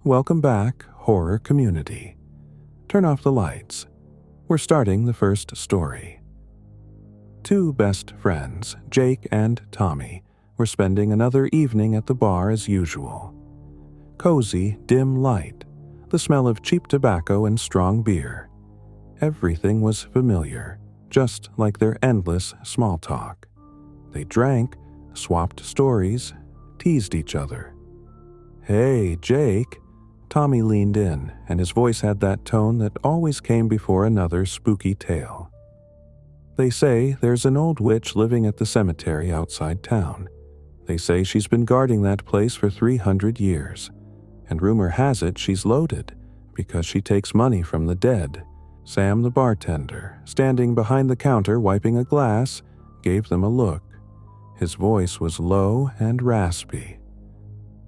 Welcome back, horror community. Turn off the lights. We're starting the first story. Two best friends, Jake and Tommy, were spending another evening at the bar as usual. Cozy, dim light, the smell of cheap tobacco and strong beer. Everything was familiar, just like their endless small talk. They drank, swapped stories, teased each other. "Hey, Jake." Tommy leaned in, and his voice had that tone that always came before another spooky tale. "They say there's an old witch living at the cemetery outside town. They say she's been guarding that place for 300 years, and rumor has it she's loaded because she takes money from the dead." Sam, the bartender, standing behind the counter wiping a glass, gave them a look. His voice was low and raspy.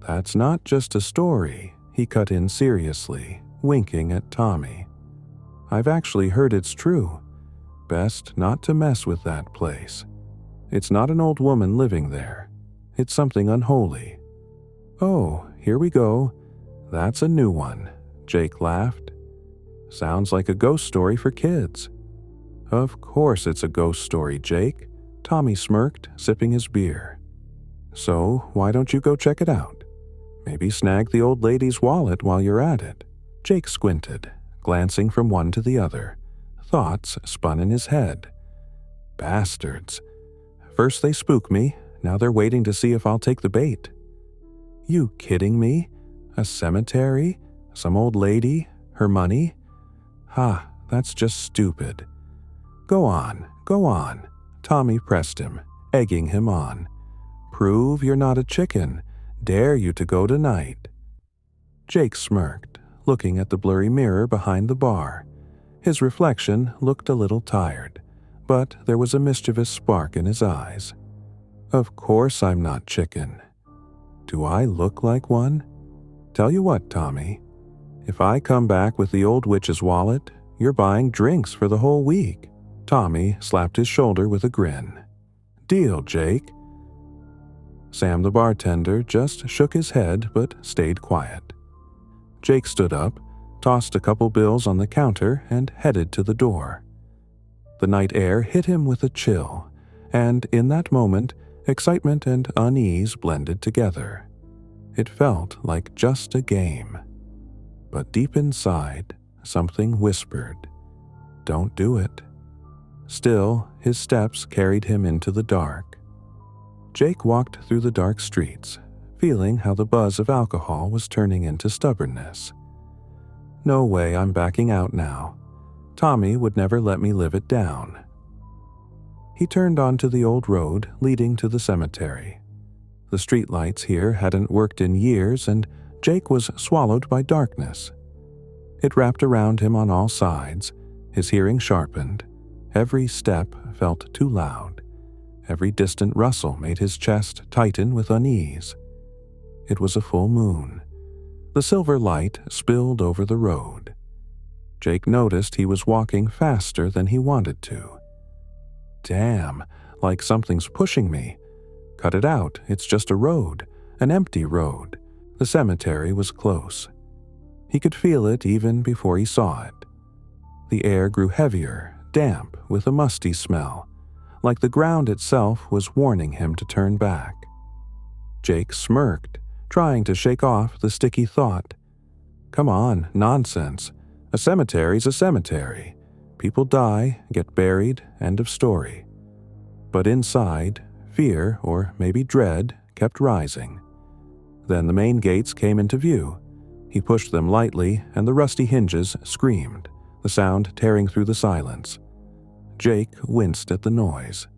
"That's not just a story," he cut in seriously, winking at Tommy. "I've actually heard it's true. Best not to mess with that place. It's not an old woman living there. It's something unholy." "Oh, here we go. That's a new one," Jake laughed. "Sounds like a ghost story for kids." "Of course it's a ghost story, Jake," Tommy smirked, sipping his beer. "So why don't you go check it out? Maybe snag the old lady's wallet while you're at it." Jake squinted, glancing from one to the other. Thoughts spun in his head. Bastards. First they spook me, now they're waiting to see if I'll take the bait. You kidding me? A cemetery? Some old lady? Her money? Ha, that's just stupid. Go on. Tommy pressed him, egging him on. "Prove you're not a chicken. Dare you to go tonight." Jake smirked, looking at the blurry mirror behind the bar. His reflection looked a little tired, but there was a mischievous spark in his eyes. "Of course I'm not chicken. Do I look like one? Tell you what, Tommy. If I come back with the old witch's wallet, you're buying drinks for the whole week." Tommy slapped his shoulder with a grin. "Deal, Jake." Sam, the bartender, just shook his head but stayed quiet. Jake stood up, tossed a couple bills on the counter, and headed to the door. The night air hit him with a chill, and in that moment, excitement and unease blended together. It felt like just a game. But deep inside, something whispered, "Don't do it." Still, his steps carried him into the dark. Jake walked through the dark streets, feeling how the buzz of alcohol was turning into stubbornness. "No way I'm backing out now. Tommy would never let me live it down." He turned onto the old road leading to the cemetery. The streetlights here hadn't worked in years, and Jake was swallowed by darkness. It wrapped around him on all sides, his hearing sharpened. Every step felt too loud. Every distant rustle made his chest tighten with unease. It was a full moon. The silver light spilled over the road. Jake noticed he was walking faster than he wanted to. "Damn, like something's pushing me. Cut it out, it's just a road, an empty road." The cemetery was close. He could feel it even before he saw it. The air grew heavier, damp, with a musty smell, like the ground itself was warning him to turn back. Jake smirked, trying to shake off the sticky thought. Come on, nonsense. A cemetery's a cemetery. People die, get buried, end of story. But inside, fear, or maybe dread, kept rising. Then the main gates came into view. He pushed them lightly, and the rusty hinges screamed, the sound tearing through the silence. Jake winced at the noise.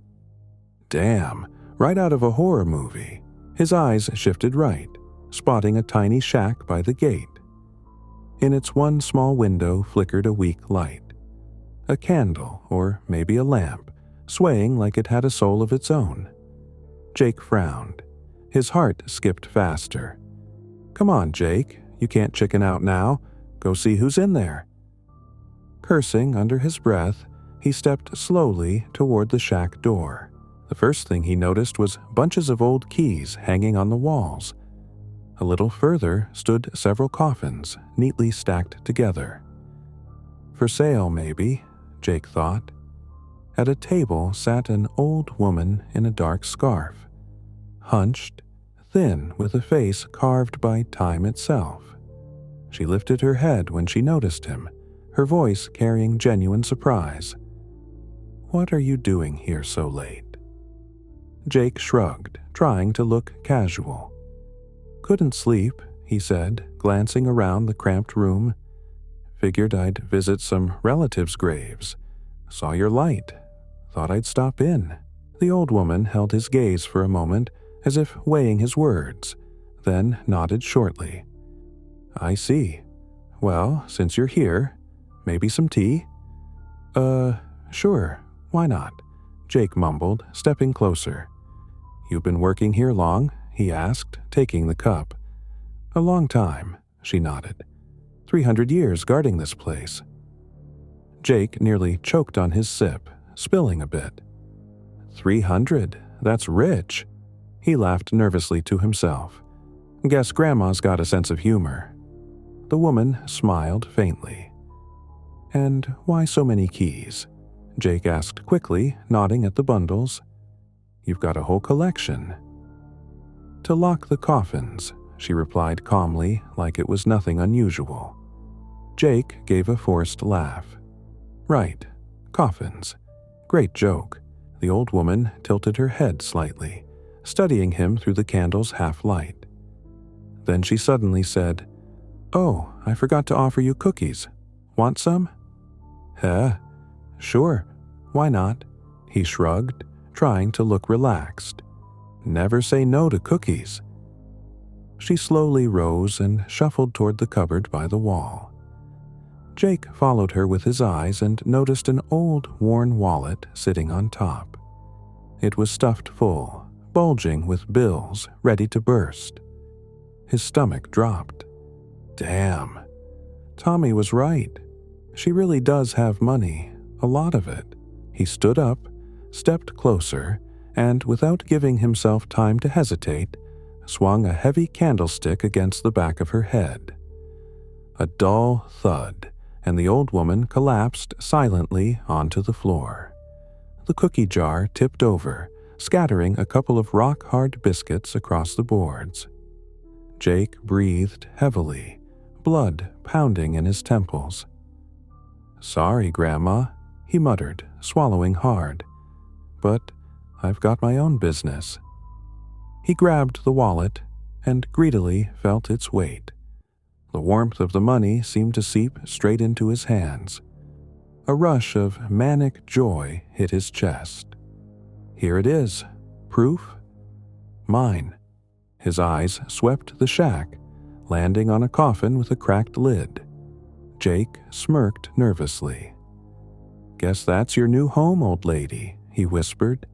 Damn, right out of a horror movie. His eyes shifted right, spotting a tiny shack by the gate. In its one small window flickered a weak light. A candle, or maybe a lamp, swaying like it had a soul of its own. Jake frowned. His heart skipped faster. Come on, Jake, you can't chicken out now. Go see who's in there. Cursing under his breath, he stepped slowly toward the shack door. The first thing he noticed was bunches of old keys hanging on the walls. A little further stood several coffins, neatly stacked together. For sale, maybe, Jake thought. At a table sat an old woman in a dark scarf, hunched, thin, with a face carved by time itself. She lifted her head when she noticed him, her voice carrying genuine surprise. "What are you doing here so late?" Jake shrugged, trying to look casual. "Couldn't sleep," he said, glancing around the cramped room. "Figured I'd visit some relatives' graves. Saw your light. Thought I'd stop in." The old woman held his gaze for a moment, as if weighing his words, then nodded shortly. "I see. Well, since you're here, maybe some tea?" Sure, why not?" Jake mumbled, stepping closer. "You've been working here long?" he asked, taking the cup. "A long time," she nodded. 300 years guarding this place." Jake nearly choked on his sip, spilling a bit. 300? That's rich. He laughed nervously to himself. "Guess Grandma's got a sense of humor." The woman smiled faintly. "And why so many keys?" Jake asked quickly, nodding at the bundles. "You've got a whole collection." "To lock the coffins," she replied calmly, like it was nothing unusual. Jake gave a forced laugh. "Right, coffins. Great joke." The old woman tilted her head slightly, studying him through the candle's half-light. Then she suddenly said, "Oh, I forgot to offer you cookies. Want some?" "Huh? Sure. Why not?" He shrugged, trying to look relaxed. "Never say no to cookies." She slowly rose and shuffled toward the cupboard by the wall. Jake followed her with his eyes and noticed an old, worn wallet sitting on top. It was stuffed full, bulging with bills ready to burst. His stomach dropped. Damn. Tommy was right. She really does have money, a lot of it. He stood up, stepped closer, and without giving himself time to hesitate, swung a heavy candlestick against the back of her head. A dull thud, and the old woman collapsed silently onto the floor. The cookie jar tipped over, scattering a couple of rock-hard biscuits across the boards. Jake breathed heavily, blood pounding in his temples. "Sorry, Grandma," he muttered, swallowing hard. "But I've got my own business." He grabbed the wallet and greedily felt its weight. The warmth of the money seemed to seep straight into his hands. A rush of manic joy hit his chest. "Here it is. Proof? Mine." His eyes swept the shack, landing on a coffin with a cracked lid. Jake smirked nervously. "Guess that's your new home, old lady," he whispered.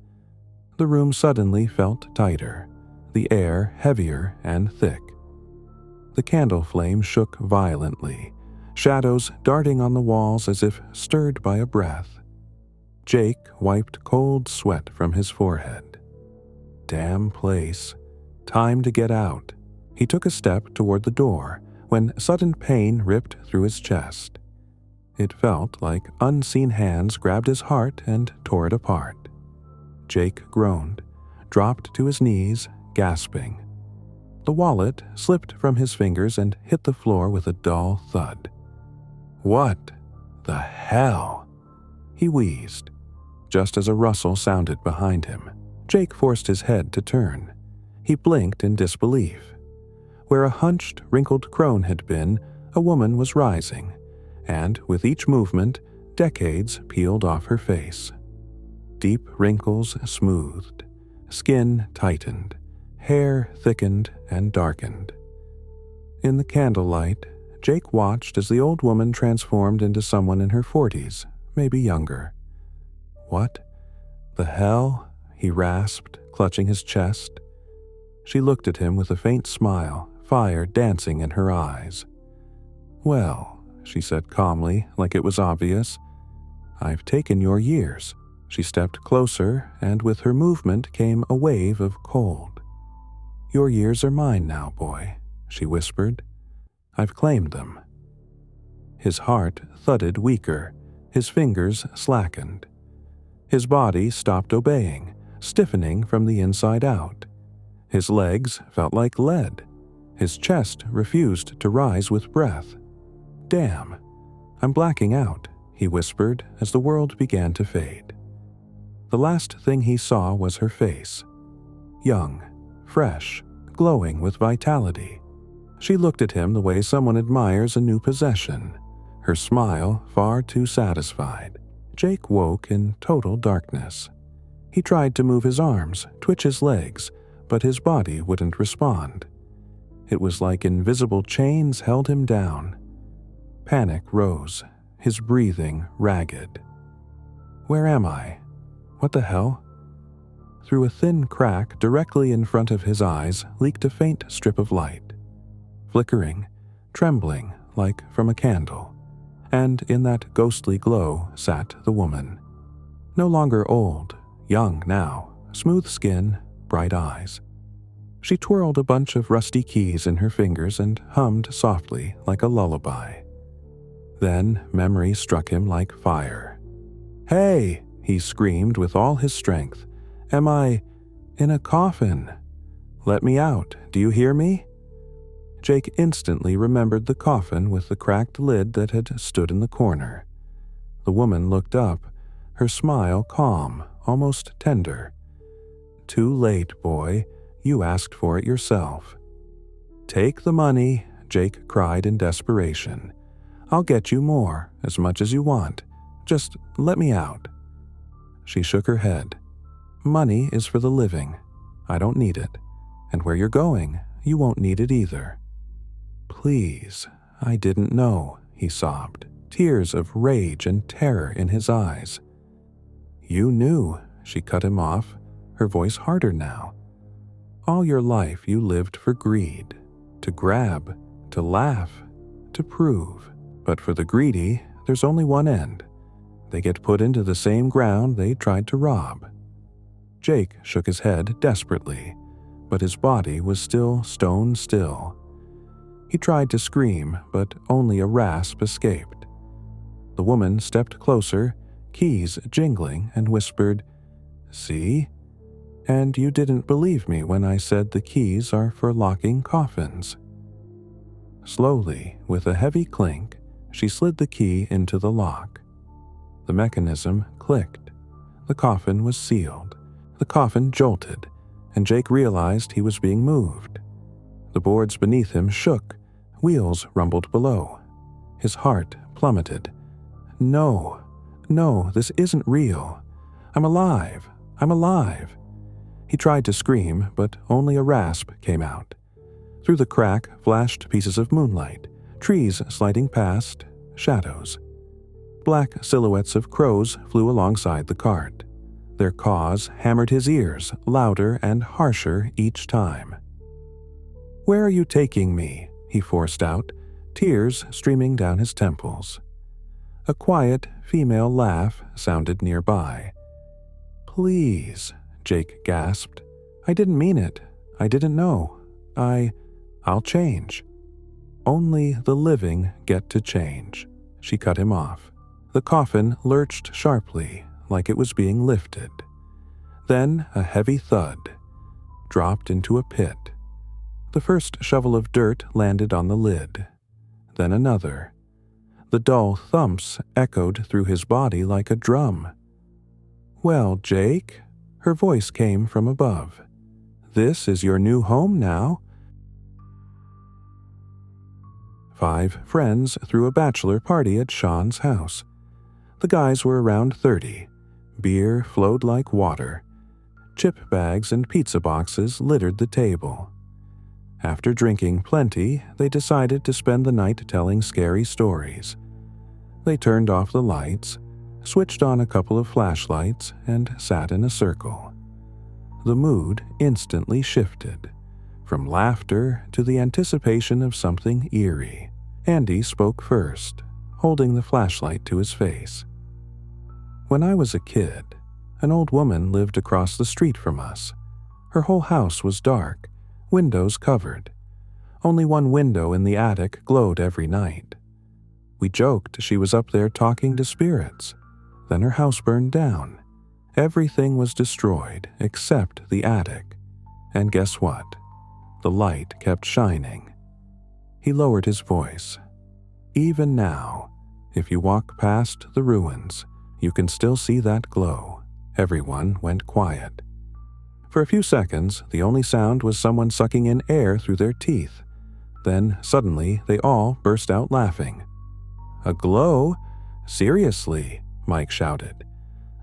The room suddenly felt tighter, the air heavier and thick. The candle flame shook violently, shadows darting on the walls as if stirred by a breath. Jake wiped cold sweat from his forehead. Damn place. Time to get out. He took a step toward the door when sudden pain ripped through his chest. It felt like unseen hands grabbed his heart and tore it apart. Jake groaned, dropped to his knees, gasping. The wallet slipped from his fingers and hit the floor with a dull thud. "What the hell?" He wheezed, just as a rustle sounded behind him. Jake forced his head to turn. He blinked in disbelief. Where a hunched, wrinkled crone had been, a woman was rising, and with each movement, decades peeled off her face. Deep wrinkles smoothed, skin tightened, hair thickened and darkened. In the candlelight, Jake watched as the old woman transformed into someone in her 40s, maybe younger. "What the hell?" he rasped, clutching his chest. She looked at him with a faint smile, fire dancing in her eyes. "Well," she said calmly, like it was obvious, "I've taken your years." She stepped closer, and with her movement came a wave of cold. "Your years are mine now, boy. she whispered. "I've claimed them." His heart thudded weaker, his fingers slackened. His body stopped obeying, stiffening from the inside out. His legs felt like lead. His chest refused to rise with breath. "Damn, I'm blacking out," he whispered as the world began to fade. The last thing he saw was her face. Young, fresh, glowing with vitality. She looked at him the way someone admires a new possession, her smile far too satisfied. Jake woke in total darkness. He tried to move his arms, twitch his legs, but his body wouldn't respond. It was like invisible chains held him down. Panic rose, his breathing ragged. Where am I? What the hell? Through a thin crack directly in front of his eyes leaked a faint strip of light, flickering, trembling like from a candle, and in that ghostly glow sat the woman. No longer old, young now, smooth skin, bright eyes. She twirled a bunch of rusty keys in her fingers and hummed softly like a lullaby. Then memory struck him like fire. "Hey!" he screamed with all his strength. "Am I in a coffin? Let me out, do you hear me?" Jake instantly remembered the coffin with the cracked lid that had stood in the corner. The woman looked up, her smile calm, almost tender. "Too late, boy. You asked for it yourself." "Take the money," Jake cried in desperation. "I'll get you more, as much as you want. Just let me out." She shook her head. "Money is for the living. I don't need it. And where you're going, you won't need it either." "Please, I didn't know," he sobbed, tears of rage and terror in his eyes. "You knew," she cut him off, her voice harder now. "All your life you lived for greed, to grab, to laugh, to prove. But for the greedy, there's only one end. They get put into the same ground they tried to rob." Jake shook his head desperately, but his body was still stone still. He tried to scream, but only a rasp escaped. The woman stepped closer, keys jingling, and whispered, "See? And you didn't believe me when I said the keys are for locking coffins." Slowly, with a heavy clink, she slid the key into the lock. The mechanism clicked. The coffin was sealed. The coffin jolted, and Jake realized he was being moved. The boards beneath him shook, wheels rumbled below. His heart plummeted. No, this isn't real. I'm alive. I'm alive." He tried to scream, but only a rasp came out. Through the crack flashed pieces of moonlight, trees sliding past, shadows. Black silhouettes of crows flew alongside the cart. Their caws hammered his ears, louder and harsher each time. "Where are you taking me?" he forced out, tears streaming down his temples. A quiet female laugh sounded nearby. "Please," Jake gasped. "I didn't mean it. I didn't know. I'll change." "Only the living get to change." She cut him off. The coffin lurched sharply, like it was being lifted. Then a heavy thud, dropped into a pit. The first shovel of dirt landed on the lid. Then another. The dull thumps echoed through his body like a drum. "Well, Jake," her voice came from above. "This is your new home now." 5 friends threw a bachelor party at Sean's house. The guys were around 30. Beer flowed like water. Chip bags and pizza boxes littered the table. After drinking plenty, they decided to spend the night telling scary stories. They turned off the lights, switched on a couple of flashlights, and sat in a circle. The mood instantly shifted, from laughter to the anticipation of something eerie. Andy spoke first, holding the flashlight to his face. "When I was a kid, an old woman lived across the street from us. Her whole house was dark, windows covered. Only one window in the attic glowed every night. We joked she was up there talking to spirits. Then her house burned down. Everything was destroyed except the attic. And guess what? The light kept shining. He lowered his voice. Even now, if you walk past the ruins, you can still see that glow. Everyone went quiet. For a few seconds, the only sound was someone sucking in air through their teeth. Then, suddenly, they all burst out laughing. "A glow? Seriously," Mike shouted.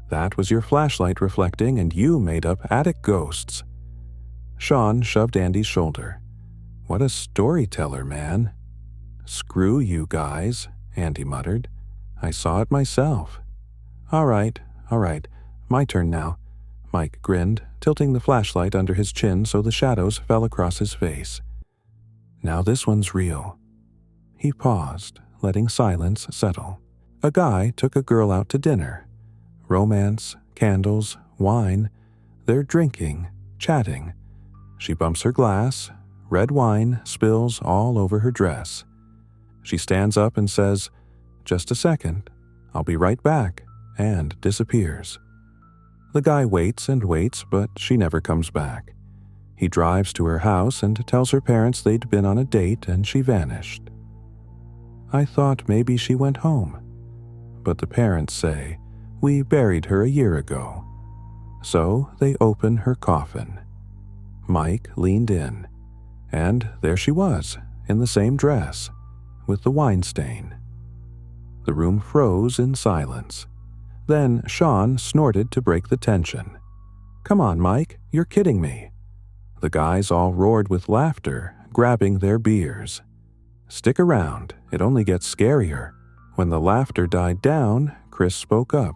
"That was your flashlight reflecting and you made up attic ghosts." Sean shoved Andy's shoulder. "What a storyteller, man." "Screw you guys," Andy muttered. "I saw it myself." All right, my turn now," Mike grinned, tilting the flashlight under his chin so the shadows fell across his face. "Now this one's real." He paused, letting silence settle. A guy took a girl out to dinner. Romance, candles, wine. They're drinking, chatting. She bumps her glass. Red wine spills all over her dress. She stands up and says, "Just a second, I'll be right back," and disappears. The guy waits and waits, but she never comes back. He drives to her house and tells her parents they'd been on a date and she vanished. "I thought maybe she went home." But the parents say, "We buried her a year ago." So they open her coffin. Mike leaned in, and there she was, in the same dress, with the wine stain. The room froze in silence. Then Sean snorted to break the tension. "Come on, Mike, you're kidding me." The guys all roared with laughter, grabbing their beers. "Stick around, it only gets scarier." When the laughter died down, Chris spoke up.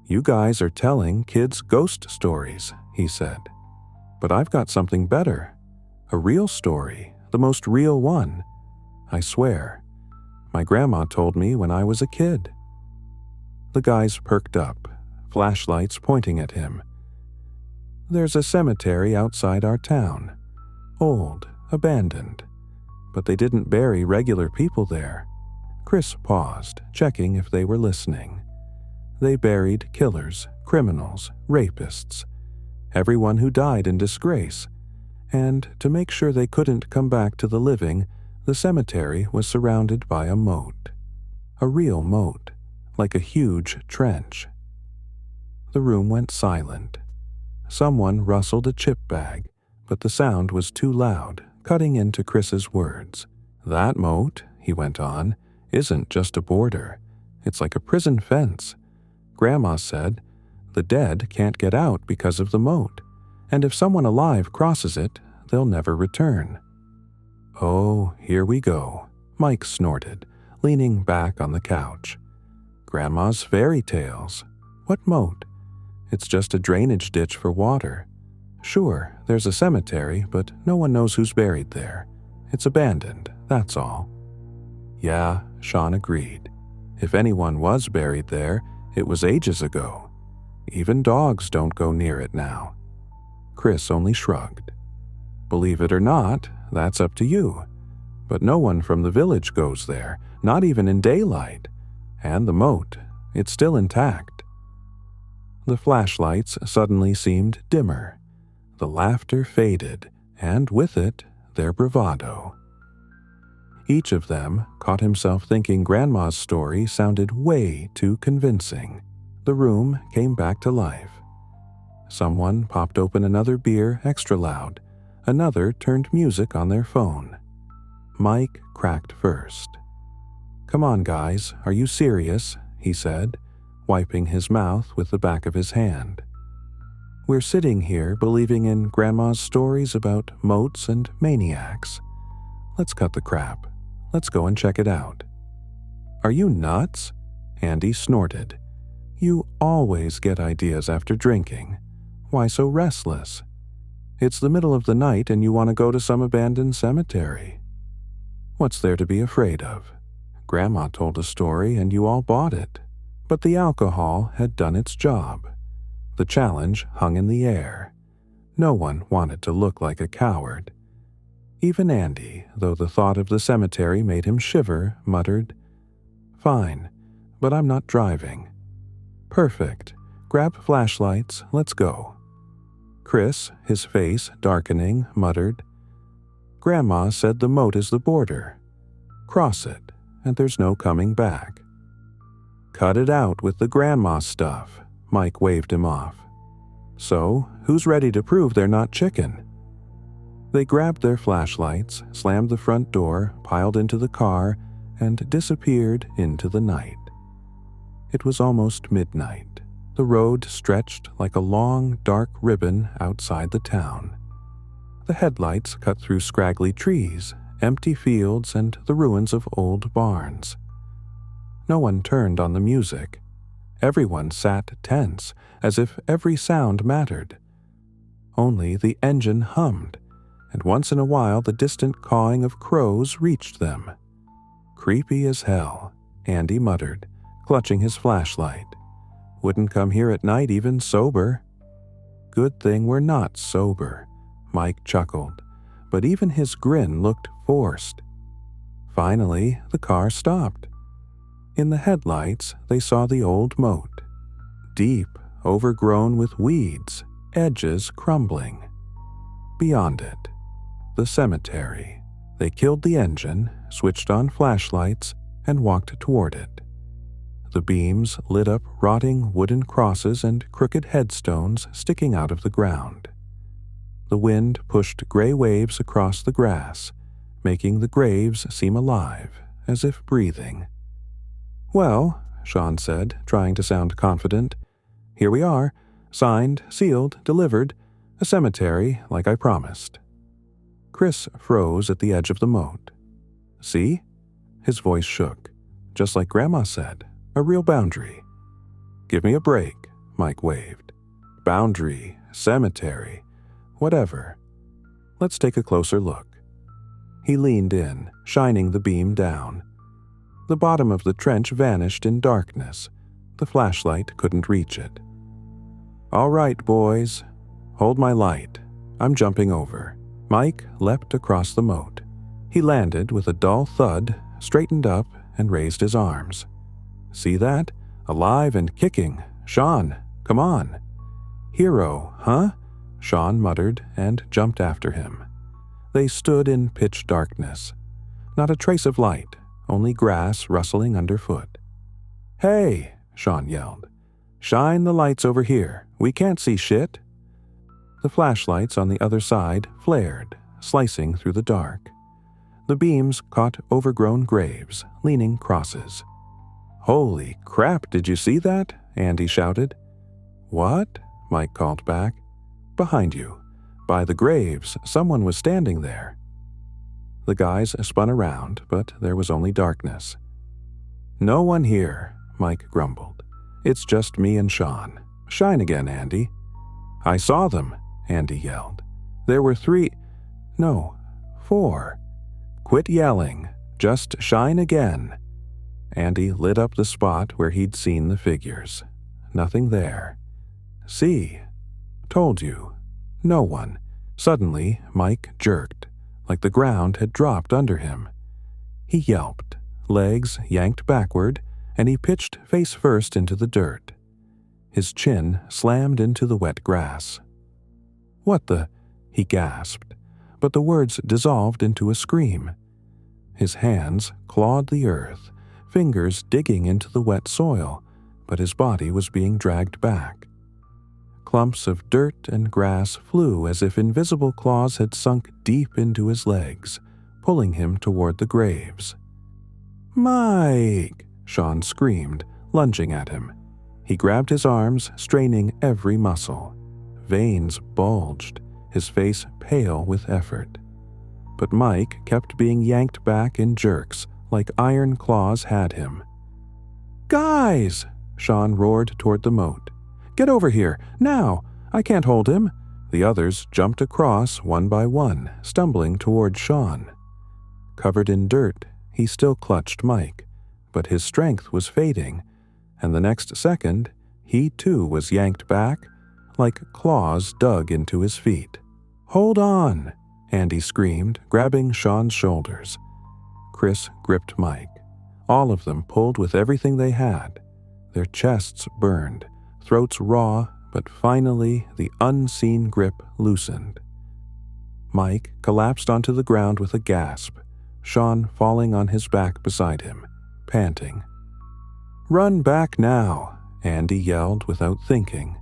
"You guys are telling kids ghost stories," he said. "But I've got something better. A real story, the most real one. I swear. My grandma told me when I was a kid." The guys perked up, flashlights pointing at him. "There's a cemetery outside our town. Old, abandoned. But they didn't bury regular people there." Chris paused, checking if they were listening. "They buried killers, criminals, rapists. Everyone who died in disgrace. And to make sure they couldn't come back to the living, the cemetery was surrounded by a moat. A real moat, like a huge trench." The room went silent. Someone rustled a chip bag, but the sound was too loud, cutting into Chris's words. "That moat," he went on, "isn't just a border. It's like a prison fence. Grandma said, the dead can't get out because of the moat, and if someone alive crosses it, they'll never return." "Oh, here we go," Mike snorted, leaning back on the couch. "Grandma's fairy tales. What moat? It's just a drainage ditch for water. Sure, there's a cemetery, but no one knows who's buried there. It's abandoned, that's all." "Yeah," Sean agreed. "If anyone was buried there, it was ages ago. Even dogs don't go near it now." Chris only shrugged. "Believe it or not, that's up to you. But no one from the village goes there, not even in daylight. And the moat, it's still intact." The flashlights suddenly seemed dimmer. The laughter faded, and with it, their bravado. Each of them caught himself thinking Grandma's story sounded way too convincing. The room came back to life. Someone popped open another beer extra loud. Another turned music on their phone. Mike cracked first. "Come on, guys, are you serious?" he said, wiping his mouth with the back of his hand. "We're sitting here believing in Grandma's stories about moats and maniacs. Let's cut the crap. Let's go and check it out." "Are you nuts?" Andy snorted. "You always get ideas after drinking. Why so restless? It's the middle of the night and you want to go to some abandoned cemetery. What's there to be afraid of? Grandma told a story and you all bought it. But the alcohol had done its job. The challenge hung in the air. No one wanted to look like a coward. Even Andy, though the thought of the cemetery made him shiver, muttered, "Fine, but I'm not driving." "Perfect. Grab flashlights, let's go." Chris, his face darkening, muttered, "Grandma said the moat is the border. Cross it, and there's no coming back." "Cut it out with the grandma stuff," Mike waved him off. "So, who's ready to prove they're not chicken?" They grabbed their flashlights, slammed the front door, piled into the car, and disappeared into the night. It was almost midnight. The road stretched like a long, dark ribbon outside the town. The headlights cut through scraggly trees, empty fields, and the ruins of old barns. No one turned on the music. Everyone sat tense, as if every sound mattered. Only the engine hummed, and once in a while the distant cawing of crows reached them. "Creepy as hell," Andy muttered, clutching his flashlight. "Wouldn't come here at night even sober." "Good thing we're not sober," Mike chuckled, but even his grin looked forced. Finally, the car stopped. In the headlights, they saw the old moat. Deep, overgrown with weeds, edges crumbling. Beyond it, the cemetery. They killed the engine, switched on flashlights, and walked toward it. The beams lit up rotting wooden crosses and crooked headstones sticking out of the ground. The wind pushed gray waves across the grass, making the graves seem alive, as if breathing. "Well," Sean said, trying to sound confident, "here we are, signed, sealed, delivered, a cemetery like I promised." Chris froze at the edge of the moat. "See?" His voice shook, just like Grandma said, a real boundary. "Give me a break," Mike waved. "Boundary, cemetery, whatever. Let's take a closer look." He leaned in, shining the beam down. The bottom of the trench vanished in darkness. The flashlight couldn't reach it. "All right, boys. Hold my light. I'm jumping over." Mike leapt across the moat. He landed with a dull thud, straightened up, and raised his arms. "See that? Alive and kicking. Sean, come on." "Hero, huh?" Sean muttered and jumped after him. They stood in pitch darkness. Not a trace of light, only grass rustling underfoot. "Hey!" Sean yelled. "Shine the lights over here. We can't see shit." The flashlights on the other side flared, slicing through the dark. The beams caught overgrown graves, leaning crosses. "Holy crap, did you see that?" Andy shouted. "What?" Mike called back. "Behind you. By the graves, someone was standing there." The guys spun around, but there was only darkness. "No one here," Mike grumbled. "It's just me and Sean. Shine again, Andy." "I saw them," Andy yelled. "There were 3, no, 4. Quit yelling. Just shine again." Andy lit up the spot where he'd seen the figures. Nothing there. "See? Told you. No one." Suddenly, Mike jerked, like the ground had dropped under him. He yelped, legs yanked backward, and he pitched face first into the dirt. His chin slammed into the wet grass. "What the?" he gasped, but the words dissolved into a scream. His hands clawed the earth, fingers digging into the wet soil, but his body was being dragged back. Clumps of dirt and grass flew as if invisible claws had sunk deep into his legs, pulling him toward the graves. "Mike!" Sean screamed, lunging at him. He grabbed his arms, straining every muscle. Veins bulged, his face pale with effort. But Mike kept being yanked back in jerks, like iron claws had him. "Guys!" Sean roared toward the moat. "Get over here, now! I can't hold him!" The others jumped across one by one, stumbling toward Sean. Covered in dirt, he still clutched Mike, but his strength was fading, and the next second, he too was yanked back, like claws dug into his feet. "Hold on!" Andy screamed, grabbing Sean's shoulders. Chris gripped Mike. All of them pulled with everything they had. Their chests burned, throats raw, but finally the unseen grip loosened. Mike collapsed onto the ground with a gasp, Sean falling on his back beside him, panting. "Run back now," Andy yelled without thinking.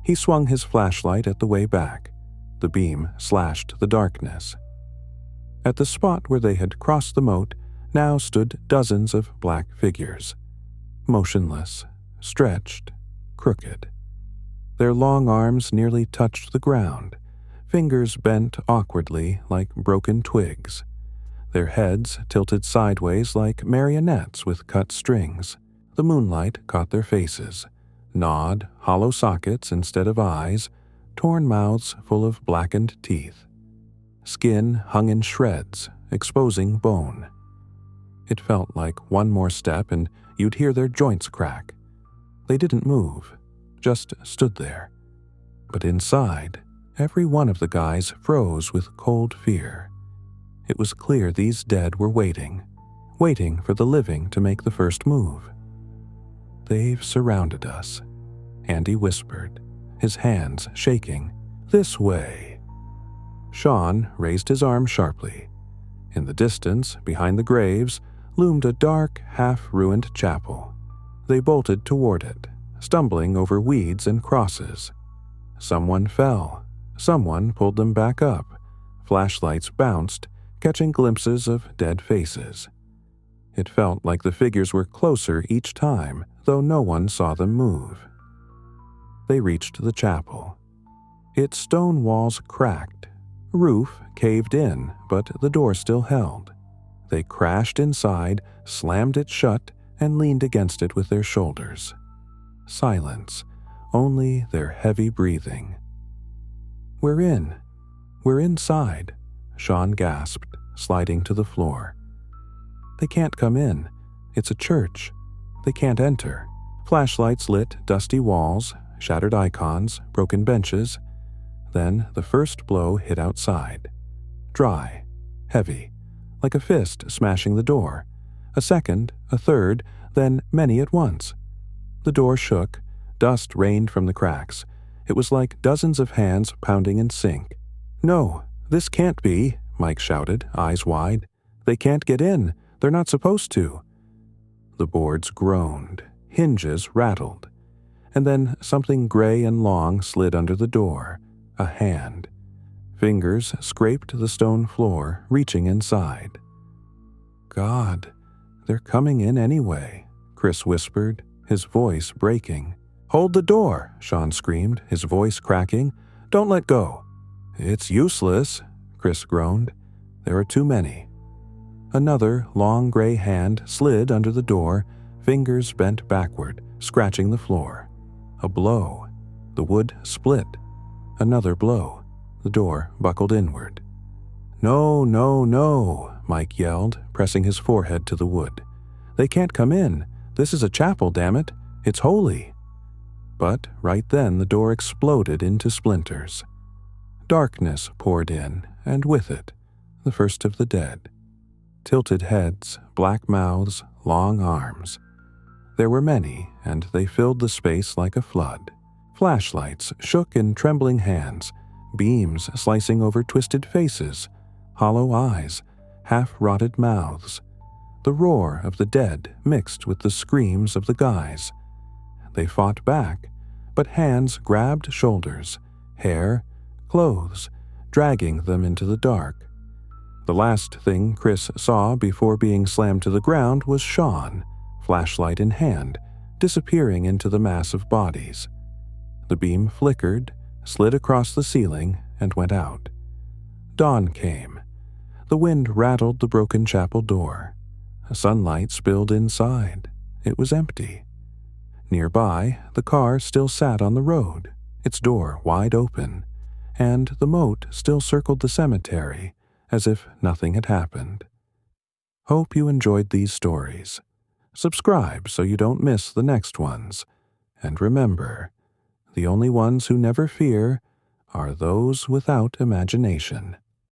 He swung his flashlight at the way back. The beam slashed the darkness. At the spot where they had crossed the moat now stood dozens of black figures, motionless, stretched, crooked. Their long arms nearly touched the ground, fingers bent awkwardly like broken twigs, their heads tilted sideways like marionettes with cut strings. The moonlight caught their faces, gnawed, hollow sockets instead of eyes, torn mouths full of blackened teeth. Skin hung in shreds, exposing bone. It felt like one more step and you'd hear their joints crack. They didn't move, just stood there. But inside, every one of the guys froze with cold fear. It was clear these dead were waiting for the living to make the first move. "They've surrounded us," Andy whispered, his hands shaking. "This way." Sean raised his arm sharply. In the distance, behind the graves, loomed a dark, half-ruined chapel. They bolted toward it, stumbling over weeds and crosses. Someone fell. Someone pulled them back up. Flashlights bounced, catching glimpses of dead faces. It felt like the figures were closer each time, though no one saw them move. They reached the chapel. Its stone walls cracked. Roof caved in, but the door still held. They crashed inside, slammed it shut, and leaned against it with their shoulders. Silence, only their heavy breathing. "We're in. We're inside," Sean gasped, sliding to the floor. "They can't come in. It's a church. They can't enter." Flashlights lit dusty walls, shattered icons, broken benches. Then the first blow hit outside. Dry, heavy, like a fist smashing the door. A second, a third, then many at once. The door shook, dust rained from the cracks. It was like dozens of hands pounding in sync. "No, this can't be," Mike shouted, eyes wide. "They can't get in. They're not supposed to." The boards groaned, hinges rattled. And then something gray and long slid under the door, a hand. Fingers scraped the stone floor, reaching inside. "God, they're coming in anyway," Chris whispered, his voice breaking. "Hold the door," Sean screamed, his voice cracking. "Don't let go." "It's useless," Chris groaned. "There are too many." Another long gray hand slid under the door, fingers bent backward, scratching the floor. A blow. The wood split. Another blow. The door buckled inward. "No, no, no," Mike yelled, pressing his forehead to the wood. "They can't come in. This is a chapel, damn it. It's holy." But right then the door exploded into splinters. Darkness poured in, and with it, the first of the dead. Tilted heads, black mouths, long arms. There were many, and they filled the space like a flood. Flashlights shook in trembling hands, beams slicing over twisted faces, hollow eyes, half-rotted mouths. The roar of the dead mixed with the screams of the guys. They fought back, but hands grabbed shoulders, hair, clothes, dragging them into the dark. The last thing Chris saw before being slammed to the ground was Sean, flashlight in hand, disappearing into the mass of bodies. The beam flickered, slid across the ceiling, and went out. Dawn came. The wind rattled the broken chapel door. Sunlight spilled inside. It was empty. Nearby, the car still sat on the road, its door wide open, and the moat still circled the cemetery, as if nothing had happened. Hope you enjoyed these stories. Subscribe so you don't miss the next ones. And remember, the only ones who never fear are those without imagination.